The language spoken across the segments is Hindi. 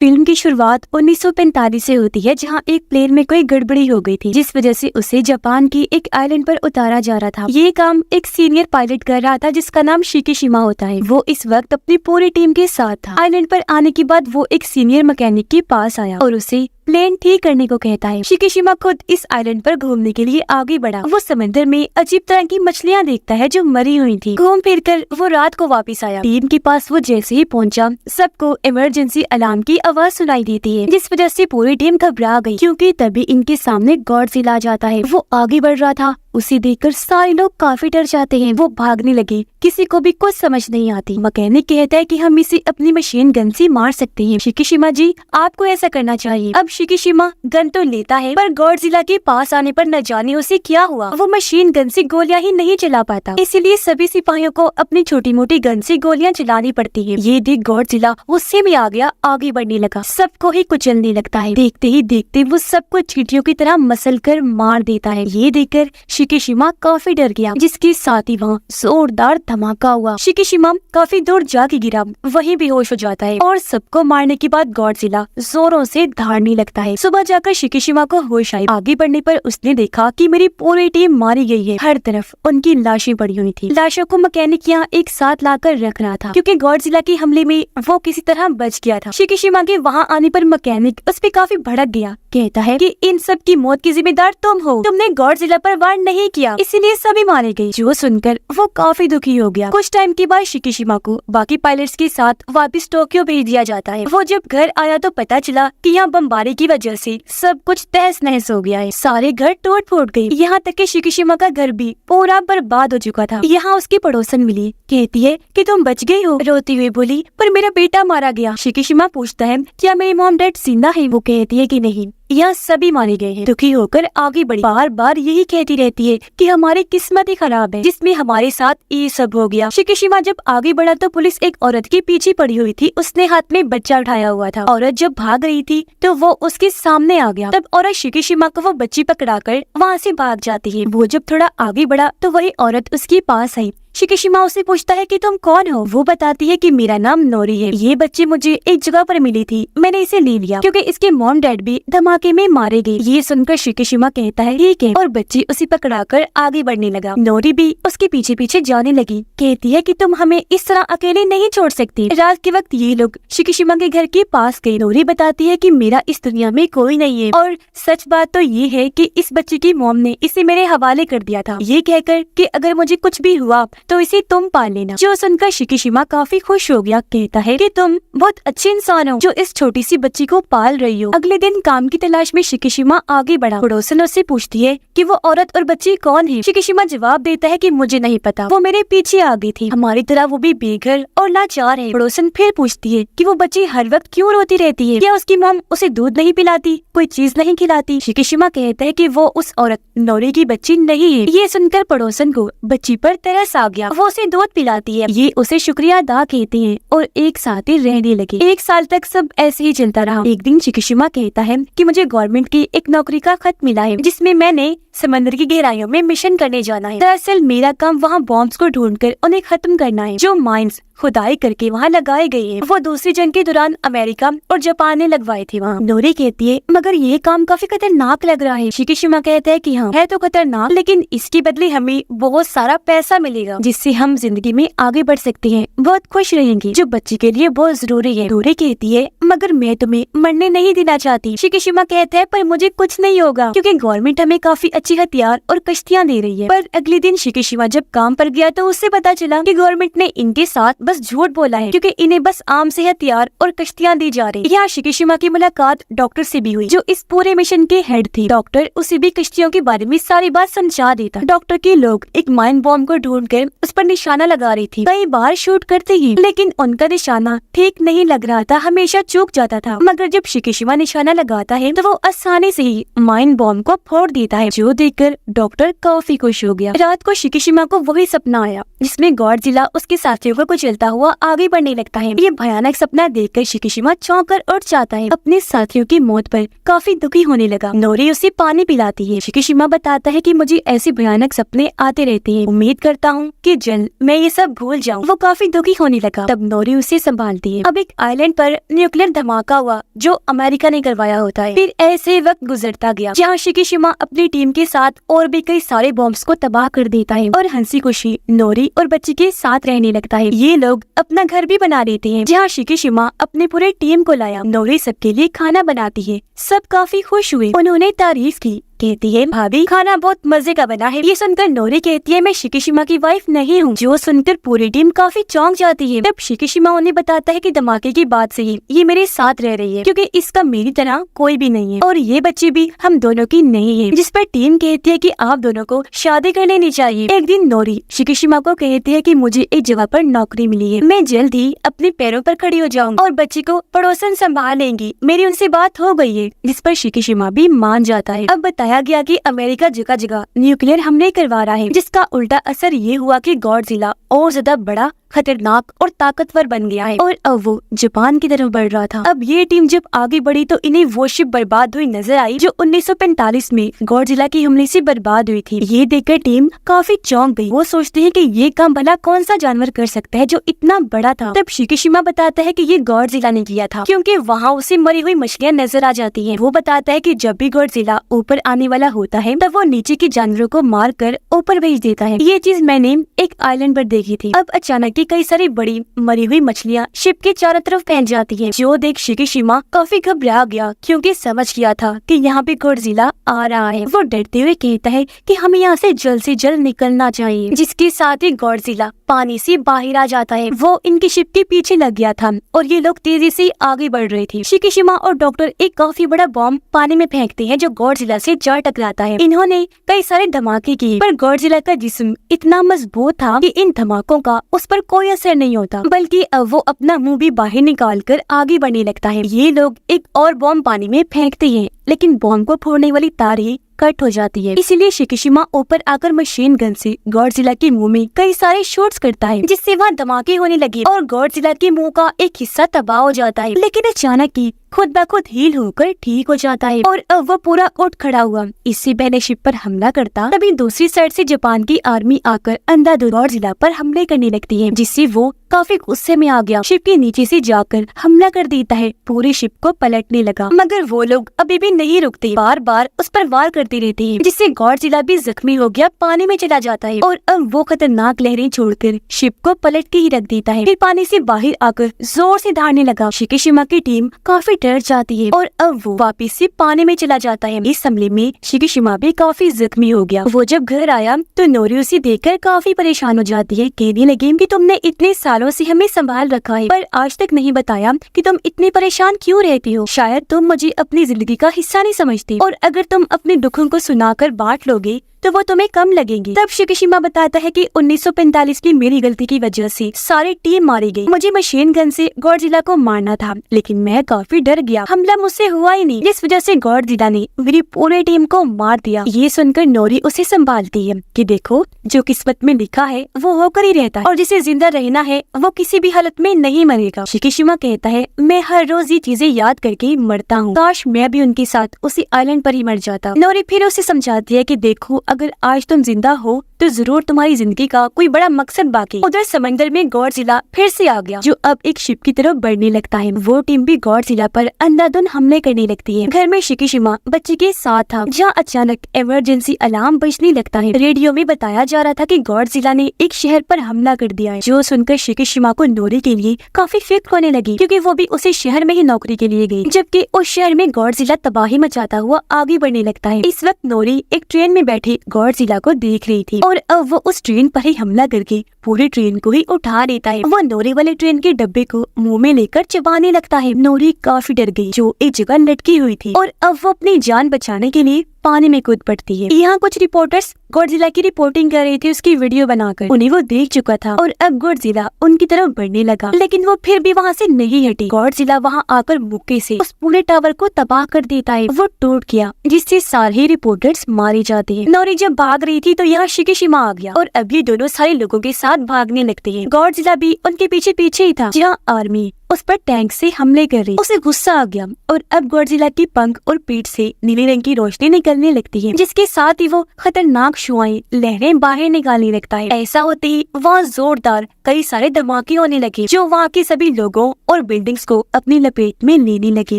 फिल्म की शुरुआत 1945 से होती है, जहां एक प्लेन में कोई गड़बड़ी हो गई थी, जिस वजह से उसे जापान की एक आइलैंड पर उतारा जा रहा था। ये काम एक सीनियर पायलट कर रहा था, जिसका नाम शिकीशिमा होता है। वो इस वक्त अपनी पूरी टीम के साथ था। आइलैंड पर आने के बाद वो एक सीनियर मैकेनिक के पास आया और उसे प्लेन ठीक करने को कहता है। शिकीशिमा खुद इस आइलैंड पर घूमने के लिए आगे बढ़ा। वो समंदर में अजीब तरह की मछलियाँ देखता है जो मरी हुई थी। घूम फिर कर वो रात को वापस आया। टीम के पास वो जैसे ही पहुंचा, सबको इमरजेंसी अलार्म की आवाज सुनाई देती है, जिस वजह से पूरी टीम घबरा गई, क्योंकि तभी इनके सामने गॉडजिला आ जाता है। वो आगे बढ़ रहा था, उसे देखकर सारे लोग काफी डर जाते हैं। वो भागने लगे, किसी को भी कुछ समझ नहीं आती। मैकेनिक कहता है कि हम इसे अपनी मशीन गन से मार सकते हैं। शिकीशिमा जी, आपको ऐसा करना चाहिए। अब शिकीशिमा गन तो लेता है, पर गॉडजिला के पास आने पर न जाने उसे क्या हुआ। वो मशीन गन से गोलियां ही नहीं चला पाता, इसीलिए सभी सिपाहियों को अपनी छोटी मोटी गन से गोलियां चलानी पड़ती है। ये देख गॉडजिला गुस्से में आ गया, आगे बढ़ने लगा, सबको ही कुचलने लगता है। देखते ही देखते वो सबको चींटियों की तरह मसल कर मार देता है। ये देखकर शिकीशिमा काफी डर गया, जिसके साथ ही वहाँ जोरदार धमाका हुआ। शिकीशिमा काफी दूर जाके गिरा, वहीं बेहोश हो जाता है और सबको मारने के बाद गॉडजिला जोरों से धाड़ने लगता है। सुबह जाकर शिकीशिमा को होश आई। आगे बढ़ने पर उसने देखा कि मेरी पूरी टीम मारी गई है। हर तरफ उनकी लाशें पड़ी हुई थी। लाशों को मैकेनिक यहाँ एक साथ लाकर रख रहा था, क्योंकि गॉडजिला के हमले में वो किसी तरह बच गया था। शिकीशिमा के वहाँ आने पर मैकेनिक उस पे काफी भड़क गया, कहता है कि इन सब की मौत की जिम्मेदार तुम हो, तुमने गॉडजिला पर वार नहीं किया, इसीलिए सभी मारे गए। जो सुनकर वो काफी दुखी हो गया। कुछ टाइम के बाद शिकीशिमा को बाकी पायलट्स के साथ वापस टोक्यो भेज दिया जाता है। वो जब घर आया तो पता चला कि यहाँ बमबारी की वजह से सब कुछ तहस नहस हो गया है। सारे घर टूट फूट गए, यहाँ तक कि शिकीशिमा का घर भी पूरा बर्बाद हो चुका था। यहाँ उसकी पड़ोसन मिली, कहती है कि तुम बच गई हो। रोती हुई बोली, पर मेरा बेटा मारा गया। शिकीशिमा पूछता है, क्या मेरे मॉम डैड जिंदा है? वो कहती है कि नहीं, यहाँ सभी मारे गए हैं। दुखी होकर आगे बढ़ी, बार बार यही कहती रहती है कि हमारी किस्मत ही खराब है, जिसमें हमारे साथ ये सब हो गया। शिकीशिमा जब आगे बढ़ा तो पुलिस एक औरत के पीछे पड़ी हुई थी। उसने हाथ में बच्चा उठाया हुआ था। औरत जब भाग रही थी तो वो उसके सामने आ गया। तब औरत शिकीशिमा को वो बच्ची पकड़ाकर वहाँ से भाग जाती है। वो जब थोड़ा आगे बढ़ा तो वही औरत उसके पास आई। शिकीशिमा उसे पूछता है कि तुम कौन हो? वो बताती है कि मेरा नाम नोरी है। ये बच्ची मुझे एक जगह पर मिली थी, मैंने इसे ले लिया क्योंकि इसके मॉम डैड भी धमाके में मारे गए। ये सुनकर शिकीशिमा कहता है ठीक है, और बच्ची उसे पकड़ाकर आगे बढ़ने लगा। नोरी भी उसके पीछे पीछे जाने लगी, कहती है कि तुम हमें इस तरह अकेले नहीं छोड़ सकती। रात के वक्त ये लोग शिकीशिमा के घर के पास गए। नोरी बताती है कि मेरा इस दुनिया में कोई नहीं है, और सच बात तो ये है कि इस बच्ची की मॉम ने इसे मेरे हवाले कर दिया था, ये कहकर कि अगर मुझे कुछ भी हुआ तो इसे तुम पाल लेना। जो सुनकर शिकीशिमा काफी खुश हो गया, कहता है कि तुम बहुत अच्छे इंसान हो जो इस छोटी सी बच्ची को पाल रही हो। अगले दिन काम की तलाश में शिकीशिमा आगे बढ़ा। पड़ोसन उससे पूछती है कि वो औरत और बच्ची कौन है? शिकीशिमा जवाब देता है कि मुझे नहीं पता, वो मेरे पीछे आ गई थी। हमारी तरह वो भी बेघर और लाचार है। पड़ोसन फिर पूछती है कि वो बच्ची हर वक्त क्यों रोती रहती है? क्या उसकी मॉम उसे दूध नहीं पिलाती, कोई चीज नहीं खिलाती? शिकीशिमा कहता है कि वो उस औरत नोरी की बच्ची नहीं है। ये सुनकर पड़ोसन को बच्ची पर तरस आ गया। वो उसे दूध पिलाती है। ये उसे शुक्रिया अदा कहते हैं और एक साथ ही रहने लगे। 1 साल तक सब ऐसे ही चलता रहा। एक दिन शिकीशिमा कहता है कि मुझे गवर्नमेंट की एक नौकरी का खत मिला है, जिसमें मैंने समंदर की गहराइयों में मिशन करने जाना है। दरअसल मेरा काम वहाँ बॉम्ब्स को ढूंढकर उन्हें खत्म करना है, जो माइंस खुदाई करके वहाँ लगाए गए हैं। वो दूसरी जंग के दौरान अमेरिका और जापान ने लगवाए थे वहाँ। नोरी कहती है, मगर ये काम काफी खतरनाक लग रहा है। शिकीशिमा कहता है कि हाँ, है तो खतरनाक, लेकिन इसके बदले हमें बहुत सारा पैसा मिलेगा, जिससे हम जिंदगी में आगे बढ़ सकते हैं, बहुत खुश रहेंगे, जो बच्चे के लिए बहुत जरूरी है। नोरी कहती है, मगर मैं तुम्हें मरने नहीं देना चाहती। शिकीशिमा कहता है, पर मुझे कुछ नहीं होगा, क्योंकि गवर्नमेंट हमें काफी अच्छे हथियार और कश्तियाँ दे रही है। पर अगले दिन शिकीशिमा जब काम पर गया तो उससे पता चला कि गवर्नमेंट ने इनके साथ बस झूठ बोला है, क्योंकि इन्हें बस आम से हथियार और कश्तियाँ दी जा रही। यहाँ शिकीशिमा की मुलाकात डॉक्टर से भी हुई, जो इस पूरे मिशन के हेड थे। डॉक्टर उसे भी कश्तियों के बारे में सारी बात समझा देता। डॉक्टर के लोग एक माइन बॉम्ब को ढूंढकर उस पर निशाना लगा रही थी। कई बार शूट करते ही, लेकिन उनका निशाना ठीक नहीं लग रहा था, हमेशा चूक जाता था। मगर जब शिकीशिमा निशाना लगाता है तो वो आसानी से ही माइन बॉम्ब को फोड़ देता है, जो देखकर डॉक्टर काफी खुश हो गया। रात को शिकीशिमा को वही सपना आया, जिसमें गॉडजिला उसके साथियों को कुचलता चलता हुआ आगे बढ़ने लगता है। ये भयानक सपना देखकर शिकिशिमा चौंक कर उठ जाता है। अपने साथियों की मौत पर काफी दुखी होने लगा। नोरी उसे पानी पिलाती है। शिकिशिमा बताता है कि मुझे ऐसे भयानक सपने आते रहते हैं, उम्मीद करता हूँ कि जल्द मैं ये सब भूल जाऊँ। वो काफी दुखी होने लगा। तब नोरी उसे संभालती है। अब एक आइलैंड पर न्यूक्लियर धमाका हुआ जो अमेरिका ने करवाया होता है। फिर ऐसे वक्त गुजरता गया जहाँ शिकिशिमा अपनी टीम के साथ और भी कई सारे बॉम्ब्स को तबाह कर देता है और हंसी खुशी नोरी और बच्ची के साथ रहने लगता है। ये लोग अपना घर भी बना लेते हैं जहाँ शिकिशिमा अपने पूरे टीम को लाया। नोरी सबके लिए खाना बनाती है। सब काफी खुश हुए। उन्होंने तारीफ की। कहती है, भाभी खाना बहुत मजे का बना है। ये सुनकर नोरी कहती है, मैं शिकिशिमा की वाइफ नहीं हूँ। जो सुनकर पूरी टीम काफी चौंक जाती है। तब शिकिशिमा उन्हें बताता है कि धमाके की बात से ही ये मेरे साथ रह रही है क्योंकि इसका मेरी तरह कोई भी नहीं है और ये बच्ची भी हम दोनों की नहीं है। जिस पर टीम कहती है कि आप दोनों को शादी कर लेनी चाहिए। एक दिन नोरी शिकिशिमा को कहती है कि मुझे एक जगह पर नौकरी मिली है, मैं जल्द ही अपने पैरों पर खड़ी हो जाऊंगी और बच्ची को पड़ोसन संभाल लेंगी। मेरी उनसे बात हो गई है। जिस पर शिकिशिमा भी मान जाता है। अब बताया गया कि अमेरिका जगह जगह न्यूक्लियर हमले करवा रहा है, जिसका उल्टा असर ये हुआ कि गॉडजिला और ज्यादा बड़ा, खतरनाक और ताकतवर बन गया है और अब वो जापान की तरफ बढ़ रहा था। अब ये टीम जब आगे बढ़ी तो इन्हें वो शिप बर्बाद हुई नजर आई जो 1945 में गॉडजिला की हमले से बर्बाद हुई थी। ये देखकर टीम काफी चौंक गई। वो सोचते हैं कि ये काम भला कौन सा जानवर कर सकता है जो इतना बड़ा था। तब शिकिशिमा बताता है कि ये गॉडजिला ने किया था क्योंकि वहाँ उसे मरी हुई मछलियाँ नजर आ जाती है। वो बताता है कि जब भी गॉडजिला ऊपर आने वाला होता है तब वो नीचे के जानवरों को मार कर ऊपर भेज देता है। ये चीज मैंने एक आइलैंड पर देखी थी। अब अचानक कई सारी बड़ी मरी हुई मछलियाँ शिप के चारों तरफ फैल जाती हैं। जो देख शिकिशिमा काफी घबरा गया क्योंकि समझ गया था कि यहाँ पे गॉडजिला आ रहा है। वो डरते हुए कहता है कि हमें यहाँ से जल्द निकलना चाहिए। जिसके साथ ही गॉडजिला पानी से बाहर आ जाता है। वो इनकी शिप के पीछे लग गया था और ये लोग तेजी से आगे बढ़ रहे थे। शिकिशिमा और डॉक्टर एक काफी बड़ा बॉम्ब पानी में फेंकते हैं जो गॉडजिला से जा टकराता है। इन्होंने कई सारे धमाके किए पर गॉडजिला का जिस्म इतना मजबूत था कि इन धमाकों का उस पर कोई असर नहीं होता, बल्कि अब वो अपना मुंह भी बाहर निकाल कर आगे बढ़ने लगता है। ये लोग एक और बॉम्ब पानी में फेंकते हैं लेकिन बॉम्ब को फोड़ने वाली तार ही कट हो जाती है। इसीलिए शिकिशिमा ऊपर आकर मशीन गन से गॉडजिला के मुंह में कई सारे शॉट्स करता है जिससे वहाँ धमाके होने लगे और गॉडजिला के मुंह का एक हिस्सा तबाह हो जाता है। लेकिन अचानक ही खुद ब खुद हील होकर ठीक हो जाता है और अब वो पूरा उठ खड़ा हुआ। इससे पहले शिप पर हमला करता तभी दूसरी साइड से जापान की आर्मी आकर अंधाधुंध गॉडजिला पर हमले करने लगती है जिससे वो काफी गुस्से में आ गया। शिप के नीचे से जाकर हमला कर देता है। पूरी शिप को पलटने लगा मगर वो लोग अभी भी नहीं रुकते, बार बार उस पर वार करते रहते हैं जिससे गॉडजिला भी जख्मी हो गया पानी में चला जाता है और अब वो खतरनाक लहरें छोड़कर शिप को पलट के ही रख देता है। फिर पानी से बाहर आकर जोर से दहाड़ने लगा। शिकिशिमा की टीम काफी डर जाती है और अब वो वापस से पानी में चला जाता है। इस हमले में शिकिशिमा भी काफी जख्मी हो गया। वो जब घर आया तो नोरी उसे देखकर काफी परेशान हो जाती है। कहने लगी कि तुमने इतने सालों से हमें संभाल रखा है पर आज तक नहीं बताया कि तुम इतने परेशान क्यों रहती हो। शायद तुम मुझे अपनी जिंदगी का हिस्सा नहीं समझती और अगर तुम अपने दुखों को सुनाकर बांट लोगे तो वो तुम्हें कम लगेंगी। तब शिकिशिमा बताता है कि 1945 की मेरी गलती की वजह से सारी टीम मारी गई। मुझे मशीन गन से गॉडजिला को मारना था लेकिन मैं काफी डर गया। हमला मुझसे हुआ ही नहीं जिस वजह से गॉडजिला ने मेरी पूरी टीम को मार दिया। ये सुनकर नोरी उसे संभालती है कि देखो जो किस्मत में लिखा है वो होकर ही रहता है और जिसे जिंदा रहना है वो किसी भी हालत में नहीं मरेगा। शिकिशिमा कहता है मैं हर रोज ये चीजें याद करके मरता हूँ, काश मैं भी उनके साथ उसी आइलैंड पर ही मर जाता। नोरी फिर उसे समझाती है कि देखो अगर आज तुम जिंदा हो तो जरूर तुम्हारी जिंदगी का कोई बड़ा मकसद बाकी। उधर समंदर में गॉडजिला फिर से आ गया जो अब एक शिप की तरफ बढ़ने लगता है। वो टीम भी गॉडजिला पर अंधाधुंध हमले करने लगती है। घर में शिकिशिमा बच्चे के साथ था जहाँ अचानक इमरजेंसी अलार्म बजने लगता है। रेडियो में बताया जा रहा था कि गॉडजिला ने एक शहर पर हमला कर दिया है। जो सुनकर शिकिशिमा को नोरी के लिए काफी फिक्र होने लगी क्योंकि वो भी उसी शहर में ही नौकरी के लिए गई, जबकि उस शहर में गॉडजिला तबाही मचाता हुआ आगे बढ़ने लगता है। इस वक्त नोरी एक ट्रेन में बैठे गॉडजिला को देख रही थी और अब वो उस ट्रेन पर ही हमला करके पूरी ट्रेन को ही उठा लेता है। वो नोरी वाले ट्रेन के डब्बे को मुंह में लेकर चबाने लगता है। नोरी काफी डर गई जो एक जगह लटकी हुई थी और अब वो अपनी जान बचाने के लिए पानी में कूद पड़ती है। यहाँ कुछ रिपोर्टर्स गॉडजिला की रिपोर्टिंग कर रही थी उसकी वीडियो बनाकर। उन्हें वो देख चुका था और अब गॉडजिला उनकी तरफ बढ़ने लगा, लेकिन वो फिर भी वहाँ से नहीं हटी। गॉडजिला वहाँ आकर मुक्के से उस पूरे टावर को तबाह कर देता है। वो टूट गया, जिससे सारे रिपोर्टर्स मारे जाते हैं। नोरी जब भाग रही थी तो यहाँ शिकीशिमा आ गया और अब ये दोनों सारे लोगों के साथ भागने लगते हैं। गॉडजिला भी उनके पीछे पीछे ही था, जहाँ आर्मी उस पर टैंक से हमले कर रही। उसे गुस्सा आ गया और अब गॉडजिला की पंख और पीठ से नीले रंग की रोशनी निकलने लगती है, जिसके साथ ही वो खतरनाक शुआएं लहरें बाहर निकालने लगता है। ऐसा होते ही वहाँ जोरदार कई सारे धमाके होने लगे, जो वहाँ के सभी लोगों और बिल्डिंग्स को अपनी लपेट में लेने लगे।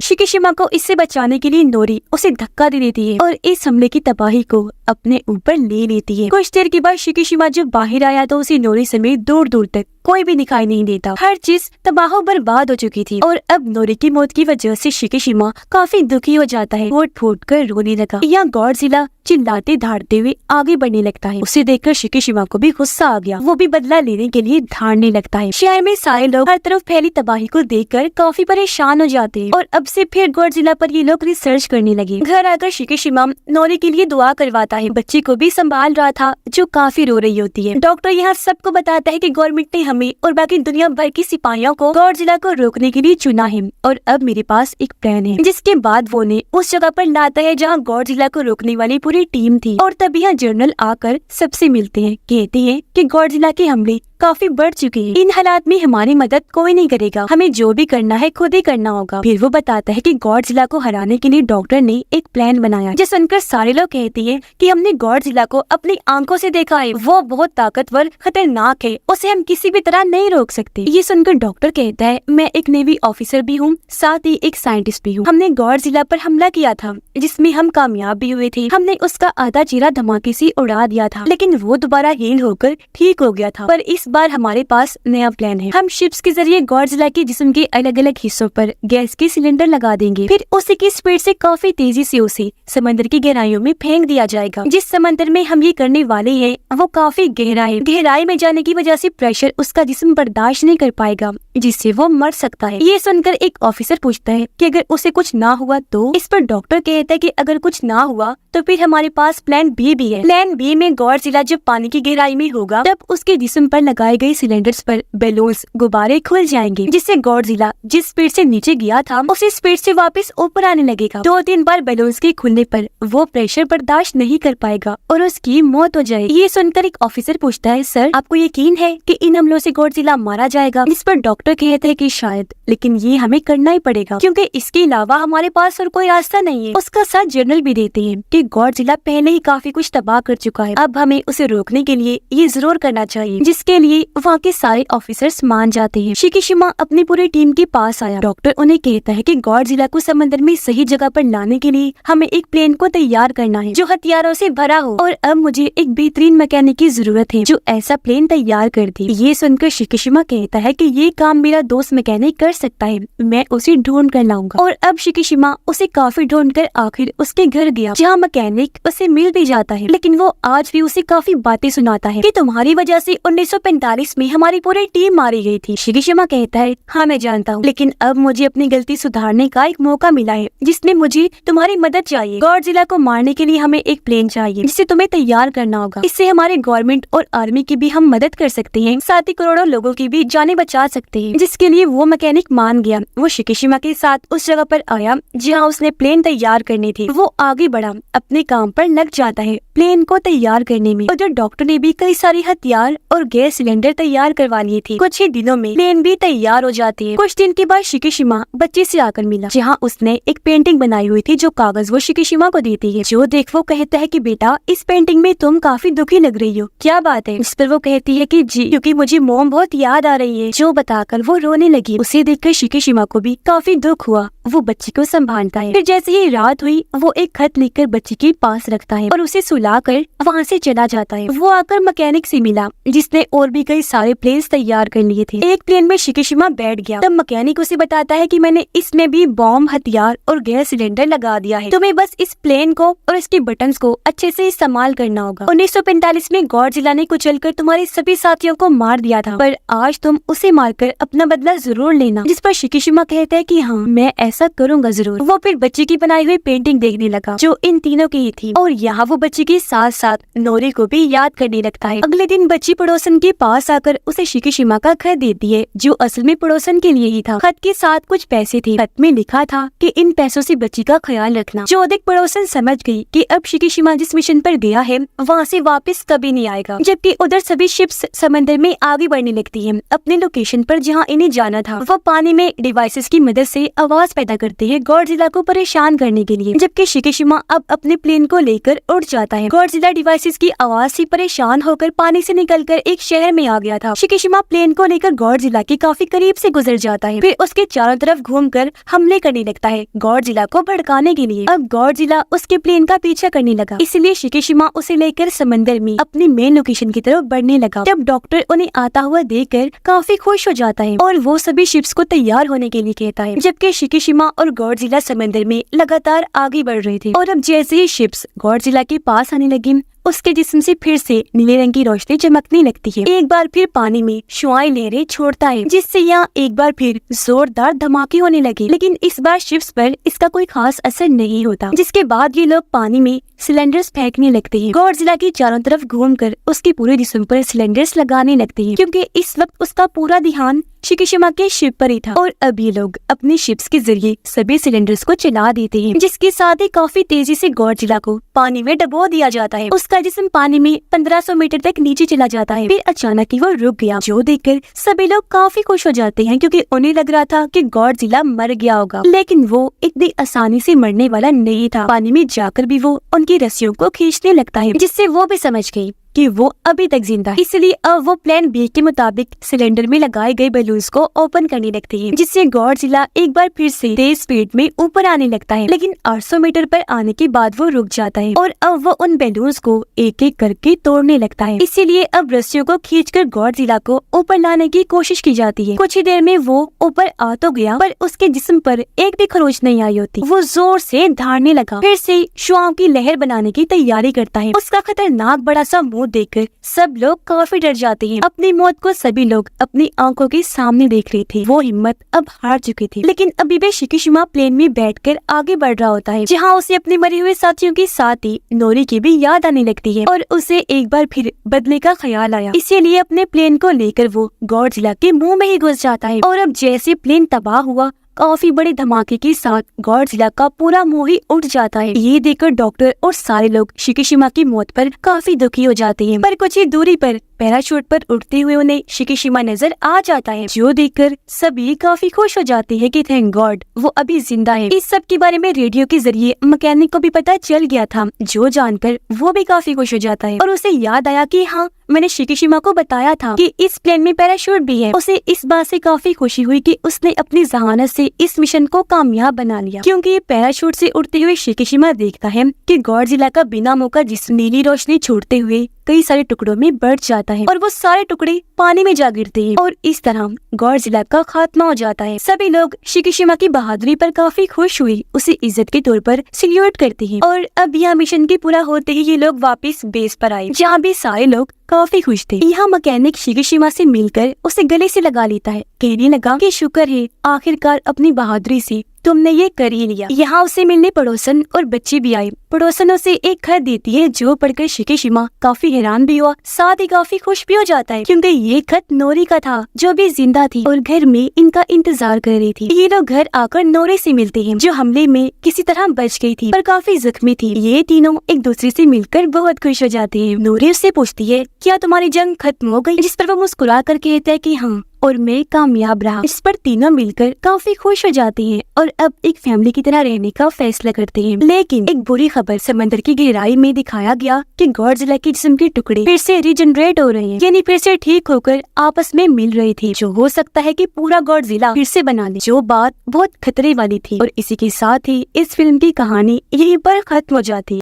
शिकीशिमा को इससे बचाने के लिए नोरी उसे धक्का दे देती है और इस हमले की तबाही को अपने ऊपर ले लेती है। कुछ देर के बाद शिकीशिमा जब बाहर आया तो उसे नोरी समेत दूर दूर तक कोई भी दिखाई नहीं देता। हर चीज तबाह बर्बाद हो चुकी थी और अब नोरी की मौत की वजह से शिकीशिमा काफी दुखी हो जाता है। फूट फूट कर रोने लगा। यहाँ गॉडजिला चिल्लाते धाड़ते हुए आगे बढ़ने लगता है। उसे देखकर शिकीशिमा को भी गुस्सा आ गया। वो भी बदला लेने के लिए धाड़ने लगता है। शहर में सारे लोग हर तरफ फैली तबाही को देखकर काफी परेशान हो जाते हैं और अब से फिर गॉडजिला पर ये लोग रिसर्च करने लगे। घर आकर शिकीशिमा नोरी के लिए दुआ करवाता है। बच्ची को भी संभाल रहा था, जो काफी रो रही होती है। डॉक्टर यहाँ सबको बताता है कि गवर्नमेंट ने हमें और बाकी दुनिया भर की सिपाहियों को गॉडजिला को रोकने के लिए चुना है और अब मेरे पास एक प्लान है। जिसके बाद वो ने उस जगह पर लाता है जहाँ गॉडजिला को रोकने वाली पूरी टीम थी और तब यहाँ जर्नल आकर सबसे मिलते हैं। कहते हैं कि गॉडजिला के हमले काफी बढ़ चुके हैं। इन हालात में हमारी मदद कोई नहीं करेगा, हमें जो भी करना है खुद ही करना होगा। फिर वो बताता है कि गॉडजिला को हराने के लिए डॉक्टर ने एक प्लान बनाया। जो सुनकर सारे लोग कहते हैं कि हमने गॉडजिला को अपनी आंखों से देखा है, वो बहुत ताकतवर खतरनाक है, उसे हम किसी भी तरह नहीं रोक सकते। ये सुनकर डॉक्टर कहता है, मैं एक नेवी ऑफिसर भी हूँ, साथ ही एक साइंटिस्ट भी हूँ। हमने गॉडजिला पर हमला किया था, जिसमें हम कामयाब भी हुए थे। हमने उसका आधा चेहरा धमाके से उड़ा दिया था, लेकिन वो दोबारा हील होकर ठीक हो गया था। पर इस बार हमारे पास नया प्लान है। हम शिप्स के जरिए गॉडजिला के जिस्म के अलग अलग हिस्सों पर गैस के सिलेंडर लगा देंगे। फिर उसी की स्पीड से काफी तेजी से उसे समंदर की गहराइयों में फेंक दिया जाएगा। जिस समंदर में हम ये करने वाले हैं वो काफी गहरा है। गहराई में जाने की वजह से प्रेशर उसका जिस्म बर्दाश्त नहीं कर पाएगा, जिससे वो मर सकता है। ये सुनकर एक ऑफिसर पूछता है कि अगर उसे कुछ ना हुआ तो? इस पर डॉक्टर कहता है कि अगर कुछ ना हुआ तो फिर हमारे पास प्लान बी भी है। प्लान बी में गॉडजिला जब पानी की गहराई में होगा तब उसके जिस्म पर लगाए गए सिलेंडर्स पर बैलून्स गुब्बारे खुल जाएंगे, जिससे गॉडजिला जिस स्पीड से नीचे गया था उसी स्पीड से वापस ऊपर आने लगेगा। 2-3 बार बैलून्स के खुलने पर वो प्रेशर बर्दाश्त नहीं कर पाएगा और उसकी मौत हो जाएगी। ये सुनकर एक ऑफिसर पूछता है, सर आपको यकीन है कि इन हमलों से गॉडजिला मारा जाएगा? इस पर डॉक्टर कहते हैं कि शायद, लेकिन ये हमें करना ही पड़ेगा क्योंकि इसके अलावा हमारे पास और कोई रास्ता नहीं है। उसका साथ जर्नल भी देते हैं कि गॉडजिला पहले ही काफी कुछ तबाह कर चुका है, अब हमें उसे रोकने के लिए ये जरूर करना चाहिए। जिसके लिए वहाँ के सारे ऑफिसर्स मान जाते हैं। शिकीशिमा अपनी पूरी टीम के पास आया। डॉक्टर उन्हें कहता है कि गॉडजिला को समंदर में सही जगह पर लाने के लिए हमें एक प्लेन को तैयार करना है जो हथियारों से भरा हो, और अब मुझे एक बेहतरीन मैकेनिक की जरूरत है जो ऐसा प्लेन तैयार कर दे। ये सुनकर शिकीशिमा कहता है कि ये काम मेरा दोस्त मैकेनिक कर सकता है, मैं उसे ढूंढ कर लाऊंगा। और अब शिकीशिमा उसे काफी ढूंढ कर आखिर उसके घर गया, जहाँ मैकेनिक उसे मिल भी जाता है, लेकिन वो आज भी उसे काफी बातें सुनाता है कि तुम्हारी वजह से 1945 में हमारी पूरी टीम मारी गई थी। शिकीशिमा कहता है, हाँ मैं जानता हूँ, लेकिन अब मुझे अपनी गलती सुधारने का एक मौका मिला है जिसमें मुझे तुम्हारी मदद चाहिए। गॉडजिला को मारने के लिए हमें एक प्लेन चाहिए जिसे तुम्हें तैयार करना होगा। इससे हमारे गवर्नमेंट और आर्मी की भी हम मदद कर सकते हैं, साथ ही करोड़ों लोगों की भी जानें बचा सकते हैं। जिसके लिए वो मैकेनिक मान गया। वो शिकीशिमा के साथ उस जगह पर आया जहाँ उसने प्लेन तैयार करने थे। वो आगे बढ़ा, अपने काम पर लग जाता है प्लेन को तैयार करने में। उधर डॉक्टर ने भी कई सारे हथियार और गैस सिलेंडर तैयार करवा लिए थे। कुछ ही दिनों में प्लेन भी तैयार हो जाती है। कुछ दिन के बाद शिकीशिमा बच्चे से आकर मिला, जहाँ उसने एक पेंटिंग बनाई हुई थी जो कागज वो शिकीशिमा को देती है। जो देख वो कहता है कि बेटा इस पेंटिंग में तुम काफी दुखी लग रही हो, क्या बात है? इस पर वो कहती है कि जी क्योंकि मुझे मोम बहुत याद आ रही है। जो बताकर वो रोने लगी। उसे देखकर शिकीशिमा को भी काफी दुख हुआ। वो बच्ची को संभालता है। फिर जैसे ही रात हुई वो एक खत लिखकर बच्ची के पास रखता है और उसे सुलाकर वहाँ से चला जाता है। वो आकर मैकेनिक से मिला जिसने और भी कई सारे प्लेन्स तैयार कर लिए थे। एक प्लेन में शिकीशिमा बैठ गया। तब मैकेनिक उसे बताता है कि मैंने इसमें भी बॉम्ब, हथियार और गैस सिलेंडर लगा दिया है। तुम्हें बस इस प्लेन को और इसके बटन्स को अच्छे से इस्तेमाल करना होगा। 1945 में गॉडजिला ने कुचलकर तुम्हारे सभी साथियों को मार दिया था, पर आज तुम उसे मारकर अपना बदला जरूर लेना। जिस पर शिकीशिमा कहता है कि हाँ, मैं ऐसा करूंगा जरूर। वो फिर बच्चे की बनाई हुई पेंटिंग देखने लगा जो इन तीनों की ही थी, और यहाँ वो बच्चे के साथ साथ नोरी को भी याद करने लगता है। अगले दिन बच्ची पड़ोसन के पास आकर उसे शिकीशिमा का खत देती है, जो असल में पड़ोसन के लिए ही था। खत के साथ कुछ पैसे थे। खत में लिखा था कि इन पैसों से बच्ची का ख्याल रखना। जो अधिक पड़ोसन समझ गई कि अब शिकीशिमा जिस मिशन पर गया है वहाँ से वापस कभी नहीं आएगा। जबकि उधर सभी शिप्स समंदर में आगे बढ़ने लगती है अपने लोकेशन पर जहाँ इन्हें जाना था। वो पानी में डिवाइसेस की मदद से आवाज पैदा करते हैं गॉडजिला को परेशान करने के लिए। जबकि शिकीशिमा अब अपने प्लेन को लेकर उड़ जाता है। गॉडजिला डिवाइसेस की आवाज से परेशान होकर पानी से निकलकर एक शहर में आ गया था। शिकीशिमा प्लेन को लेकर गॉडजिला के काफी करीब से गुजर जाता है, फिर उसके चारों तरफ घूमकर हमले करने लगता है गॉडजिला को भड़काने के लिए। अब गॉडजिला उसके प्लेन का पीछा करने लगा, इसलिए शिकीशिमा उसे लेकर समंदर में अपनी मेन लोकेशन की तरफ बढ़ने लगा। जब डॉक्टर उन्हें आता हुआ देखकर काफी खुश हो जाता है और वो सभी शिप्स को तैयार होने के लिए कहता है। जबकि शिकीशिमा और गॉडजिला समंदर में लगातार आगे बढ़ रहे थे, और अब जैसे ही शिप्स गॉडजिला के पास आने लगी, उसके जिस्म से फिर से नीले रंग की रोशनी चमकने लगती है। एक बार फिर पानी में शुआएं लहरें छोड़ता है, जिससे यहाँ एक बार फिर जोरदार धमाके होने लगे। लेकिन इस बार शिप्स पर इसका कोई खास असर नहीं होता। जिसके बाद ये लोग पानी में सिलेंडर्स फेंकने लगते हैं। गॉडजिला की चारों तरफ घूमकर उसके पूरे जिस्म पर सिलेंडर्स लगाने लगते हैं, क्योंकि इस वक्त उसका पूरा ध्यान शिकीशिमा के शिप पर ही था। और अब ये लोग अपने शिप्स के जरिए सभी सिलेंडर्स को चला देते हैं, जिसके साथ ही काफी तेजी से गॉडजिला को पानी में डबो दिया जाता है। उसका जिस्म पानी में 1500 मीटर तक नीचे चला जाता है। फिर अचानक ही वो रुक गया, जो देखकर सभी लोग काफी खुश हो जाते हैं, क्योंकि उन्हें लग रहा था कि गॉडजिला मर गया होगा। लेकिन वो इतनी आसानी से मरने वाला नहीं था। पानी में जाकर भी वो उनकी रस्सियों को खींचने लगता है, जिससे वो भी समझ गई कि वो अभी तक जिंदा है। इसलिए अब वो प्लान बी के मुताबिक सिलेंडर में लगाए गए बलून्स को ओपन करने लगती है, जिससे गॉडजिला एक बार फिर से तेज स्पीड में ऊपर आने लगता है। लेकिन 800 मीटर पर आने के बाद वो रुक जाता है, और अब वो उन बलून्स को एक एक करके तोड़ने लगता है। इसीलिए अब रस्सियों को खींचकर गॉडजिला को ऊपर लाने की कोशिश की जाती है। कुछ ही देर में वो ऊपर आ तो गया, पर उसके जिस्म पर एक भी खरोच नहीं आई होती। वो जोर से धाड़ने लगा, फिर से शुआओं की लहर बनाने की तैयारी करता है। उसका खतरनाक बड़ा सा मुंह देखकर सब लोग काफी डर जाते हैं। अपनी मौत को सभी लोग अपनी आंखों के सामने देख रहे थे। वो हिम्मत अब हार चुके थे। लेकिन अभी भी शिकीशिमा प्लेन में बैठकर आगे बढ़ रहा होता है, जहाँ उसे अपने मरे हुए साथियों के साथ ही नोरी की भी याद आने लगती है, और उसे एक बार फिर बदले का ख्याल आया। इसीलिए अपने प्लेन को लेकर वो गॉडजिला के मुंह में ही घुस जाता है। और अब जैसे प्लेन तबाह हुआ, काफी बड़े धमाके के साथ गॉडजिला का पूरा मुंह ही उठ जाता है। ये देखकर डॉक्टर और सारे लोग शिकीशिमा की मौत पर काफी दुखी हो जाते हैं। पर कुछ ही दूरी पर पैराशूट पर उड़ते हुए उन्हें शिकीशिमा नजर आ जाता है, जो देखकर सभी काफी खुश हो जाते हैं कि थैंक गॉड वो अभी जिंदा है। इस सब के बारे में रेडियो के जरिए मैकेनिक को भी पता चल गया था, जो जानकर वो भी काफी खुश हो जाता है। और उसे याद आया कि हाँ, मैंने शिकीशिमा को बताया था कि इस प्लेन में पैराशूट भी है। उसे इस बात से काफी खुशी हुई कि उसने अपनी जहानत से इस मिशन को कामयाब बना लिया, क्योंकि पैराशूट से उड़ते हुए शिकीशिमा देखता है कि गॉडजिला का बिना मुंह का जिस्म नीली रोशनी छोड़ते हुए कई सारे टुकड़ों में बढ़ जाता है, और वो सारे टुकड़े पानी में जा गिरते हैं, और इस तरह गॉडजिला का खात्मा हो जाता है। सभी लोग शिकीशिमा की बहादुरी पर काफी खुश हुए, उसे इज्जत के तौर पर सल्यूट करते हैं। और अब यह मिशन के पूरा होते ही ये लोग वापस बेस पर आए, जहाँ भी सारे लोग काफी खुश थे। यहाँ मैकेनिक शिकीशिमा से मिलकर उसे गले से लगा लेता है, कहने लगा कि शुक्र है आखिरकार अपनी बहादुरी से तुमने ये कर ही लिया। यहाँ उसे मिलने पड़ोसन और बच्चे भी आए। पड़ोसन उसे एक खत देती है, जो पढ़कर शिकीशिमा काफी हैरान भी हुआ, साथ ही काफी खुश भी हो जाता है, क्योंकि ये खत नोरी का था, जो भी जिंदा थी और घर में इनका इंतजार कर रही थी। ये लोग घर आकर नोरी से मिलते हैं, जो हमले में किसी तरह बच गई थी पर काफी जख्मी थी। ये तीनों एक दूसरे से मिलकर बहुत खुश हो जाते हैं। नोरी उससे पूछती है, क्या तुम्हारी जंग खत्म हो गई? जिस पर वो मुस्कुरा कर कहता है कि हाँ, और मैं कामयाब रहा। इस पर तीनों मिलकर काफी खुश हो जाते हैं और अब एक फैमिली की तरह रहने का फैसला करते हैं। लेकिन एक बुरी खबर समंदर की गहराई में दिखाया गया कि गॉडजिला के जिस्म के टुकड़े फिर से रीजनरेट हो रहे हैं, यानी फिर से ठीक होकर आपस में मिल रहे थे, जो हो सकता है कि पूरा गॉडजिला फिर से बना ले, जो बात बहुत खतरे वाली थी। और इसी के साथ ही इस फिल्म की कहानी यहीं पर खत्म हो जाती है।